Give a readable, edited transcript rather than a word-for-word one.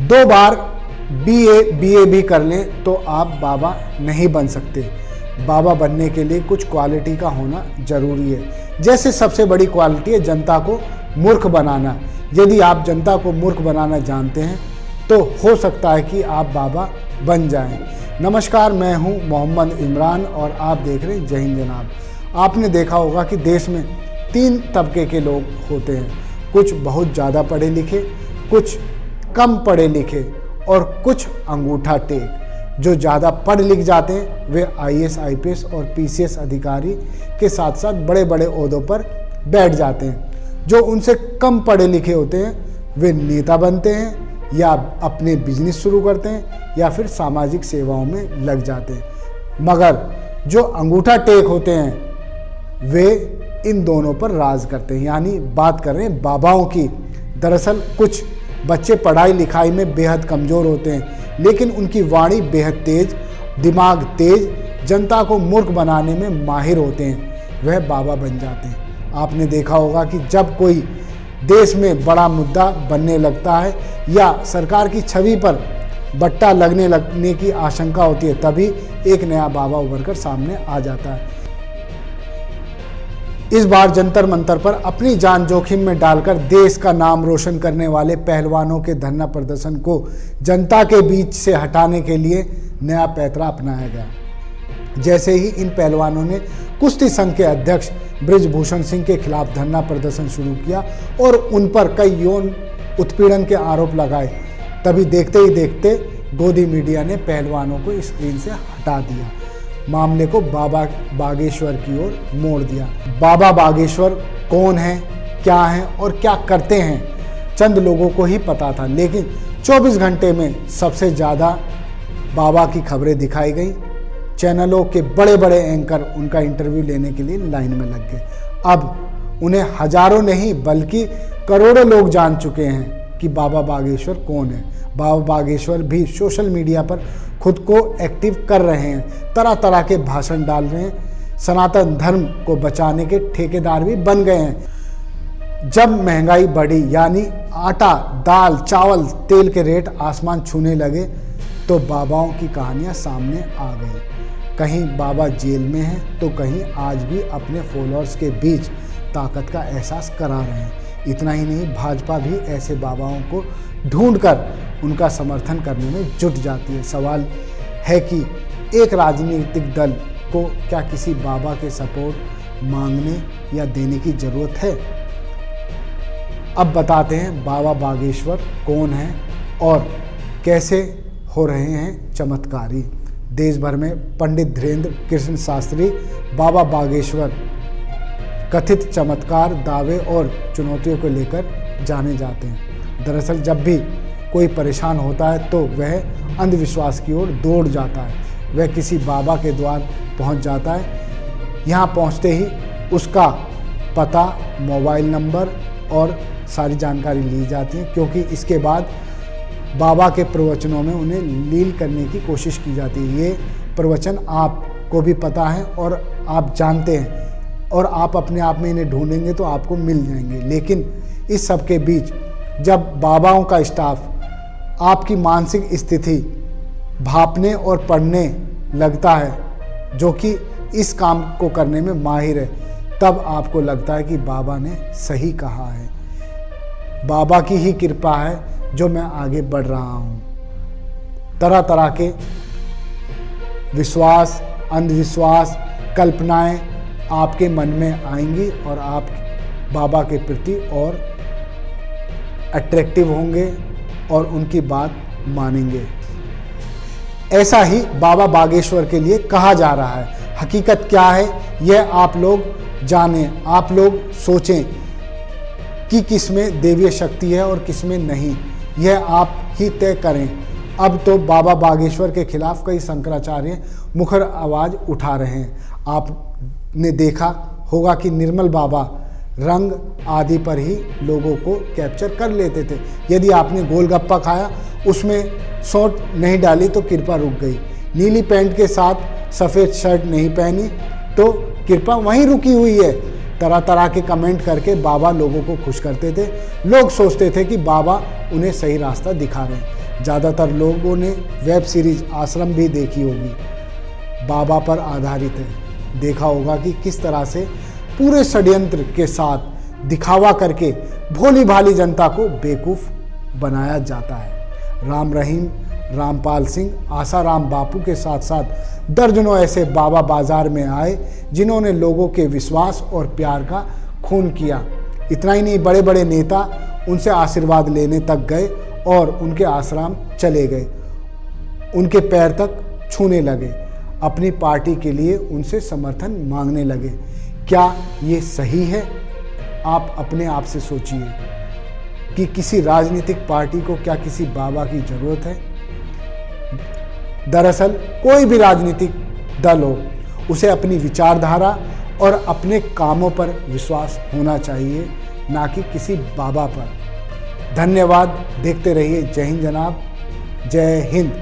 2 बार BA भी कर लें तो आप बाबा नहीं बन सकते। बाबा बनने के लिए कुछ क्वालिटी का होना जरूरी है। जैसे सबसे बड़ी क्वालिटी है जनता को मूर्ख बनाना। यदि आप जनता को मूर्ख बनाना जानते हैं तो हो सकता है कि आप बाबा बन जाएं। नमस्कार, मैं हूं मोहम्मद इमरान और आप देख रहे हैं जय हिंद जनाब। आपने देखा होगा कि देश में 3 तबके के लोग होते हैं। कुछ बहुत ज़्यादा पढ़े लिखे, कुछ कम पढ़े लिखे और कुछ अंगूठा टेक। जो ज़्यादा पढ़ लिख जाते हैं वे IAS IPS और PCS अधिकारी के साथ साथ बड़े बड़े ओहदों पर बैठ जाते हैं। जो उनसे कम पढ़े लिखे होते हैं वे नेता बनते हैं या अपने बिजनेस शुरू करते हैं या फिर सामाजिक सेवाओं में लग जाते हैं। मगर जो अंगूठा टेक होते हैं वे इन दोनों पर राज करते हैं। यानी बात कर रहे हैं बाबाओं की। दरअसल कुछ बच्चे पढ़ाई लिखाई में बेहद कमज़ोर होते हैं लेकिन उनकी वाणी बेहद तेज, दिमाग तेज, जनता को मूर्ख बनाने में माहिर होते हैं। वह बाबा बन जाते हैं। आपने देखा होगा कि जब कोई देश में बड़ा मुद्दा बनने लगता है या सरकार की छवि पर बट्टा लगने की आशंका होती है तभी एक नया बाबा उभर कर सामने आ जाता है। इस बार जंतर मंतर पर अपनी जान जोखिम में डालकर देश का नाम रोशन करने वाले पहलवानों के धरना प्रदर्शन को जनता के बीच से हटाने के लिए नया पैंतरा अपनाया गया। जैसे ही इन पहलवानों ने कुश्ती संघ के अध्यक्ष बृजभूषण सिंह के खिलाफ धरना प्रदर्शन शुरू किया और उन पर कई यौन उत्पीड़न के आरोप लगाए, तभी देखते ही देखते गोदी मीडिया ने पहलवानों को स्क्रीन से हटा दिया। मामले को बाबा बागेश्वर की ओर मोड़ दिया। बाबा बागेश्वर कौन है, क्या हैं और क्या करते हैं, चंद लोगों को ही पता था। लेकिन 24 घंटे में सबसे ज़्यादा बाबा की खबरें दिखाई गई। चैनलों के बड़े बड़े एंकर उनका इंटरव्यू लेने के लिए लाइन में लग गए। अब उन्हें हजारों नहीं बल्कि करोड़ों लोग जान चुके हैं कि बाबा बागेश्वर कौन है। बाबा बागेश्वर भी सोशल मीडिया पर खुद को एक्टिव कर रहे हैं, तरह तरह के भाषण डाल रहे हैं, सनातन धर्म को बचाने के ठेकेदार भी बन गए हैं। जब महंगाई बढ़ी यानी आटा, दाल, चावल, तेल के रेट आसमान छूने लगे तो बाबाओं की कहानियां सामने आ गई। कहीं बाबा जेल में हैं तो कहीं आज भी अपने फॉलोअर्स के बीच ताकत का एहसास करा रहे हैं। इतना ही नहीं, भाजपा भी ऐसे बाबाओं को ढूंढकर उनका समर्थन करने में जुट जाती है। सवाल है कि एक राजनीतिक दल को क्या किसी बाबा के सपोर्ट मांगने या देने की जरूरत है? अब बताते हैं बाबा बागेश्वर कौन है और कैसे हो रहे हैं चमत्कारी। देश भर में पंडित धीरेन्द्र कृष्ण शास्त्री बाबा बागेश्वर कथित चमत्कार, दावे और चुनौतियों को लेकर जाने जाते हैं। दरअसल जब भी कोई परेशान होता है तो वह अंधविश्वास की ओर दौड़ जाता है। वह किसी बाबा के द्वार पहुंच जाता है। यहां पहुंचते ही उसका पता, मोबाइल नंबर और सारी जानकारी ली जाती है, क्योंकि इसके बाद बाबा के प्रवचनों में उन्हें लील करने की कोशिश की जाती है। ये प्रवचन आपको भी पता है और आप जानते हैं और आप अपने आप में इन्हें ढूंढेंगे तो आपको मिल जाएंगे। लेकिन इस सब के बीच जब बाबाओं का स्टाफ आपकी मानसिक स्थिति भांपने और पढ़ने लगता है, जो कि इस काम को करने में माहिर है, तब आपको लगता है कि बाबा ने सही कहा है। बाबा की ही कृपा है जो मैं आगे बढ़ रहा हूँ। तरह तरह के विश्वास, अंधविश्वास, कल्पनाएं आपके मन में आएंगी और आप बाबा के प्रति और अट्रैक्टिव होंगे और उनकी बात मानेंगे। ऐसा ही बाबा बागेश्वर के लिए कहा जा रहा है। हकीकत क्या है यह आप लोग जानें, आप लोग सोचें कि किसमें देवीय शक्ति है और किसमें नहीं, यह आप ही तय करें। अब तो बाबा बागेश्वर के खिलाफ कई शंकराचार्य मुखर आवाज़ उठा रहे हैं। आपने देखा होगा कि निर्मल बाबा रंग आदि पर ही लोगों को कैप्चर कर लेते थे। यदि आपने गोलगप्पा खाया, उसमें सौंठ नहीं डाली तो कृपा रुक गई। नीली पैंट के साथ सफ़ेद शर्ट नहीं पहनी तो कृपा वहीं रुकी हुई है। तरह तरह के कमेंट करके बाबा लोगों को खुश करते थे। लोग सोचते थे कि बाबा उन्हें सही रास्ता दिखा रहे हैं। ज़्यादातर लोगों ने वेब सीरीज आश्रम भी देखी होगी, बाबा पर आधारित है। देखा होगा कि किस तरह से पूरे षड्यंत्र के साथ दिखावा करके भोली भाली जनता को बेवकूफ़ बनाया जाता है। राम रहीम, रामपाल सिंह, आसाराम बापू के साथ साथ दर्जनों ऐसे बाबा बाजार में आए जिन्होंने लोगों के विश्वास और प्यार का खून किया। इतना ही नहीं, बड़े बड़े नेता उनसे आशीर्वाद लेने तक गए और उनके आश्रम चले गए, उनके पैर तक छूने लगे, अपनी पार्टी के लिए उनसे समर्थन मांगने लगे। क्या ये सही है? आप अपने आप से सोचिए कि किसी राजनीतिक पार्टी को क्या किसी बाबा की ज़रूरत है? दरअसल कोई भी राजनीतिक दल हो, उसे अपनी विचारधारा और अपने कामों पर विश्वास होना चाहिए, ना कि किसी बाबा पर। धन्यवाद। देखते रहिए जय हिंद जनाब। जय हिंद।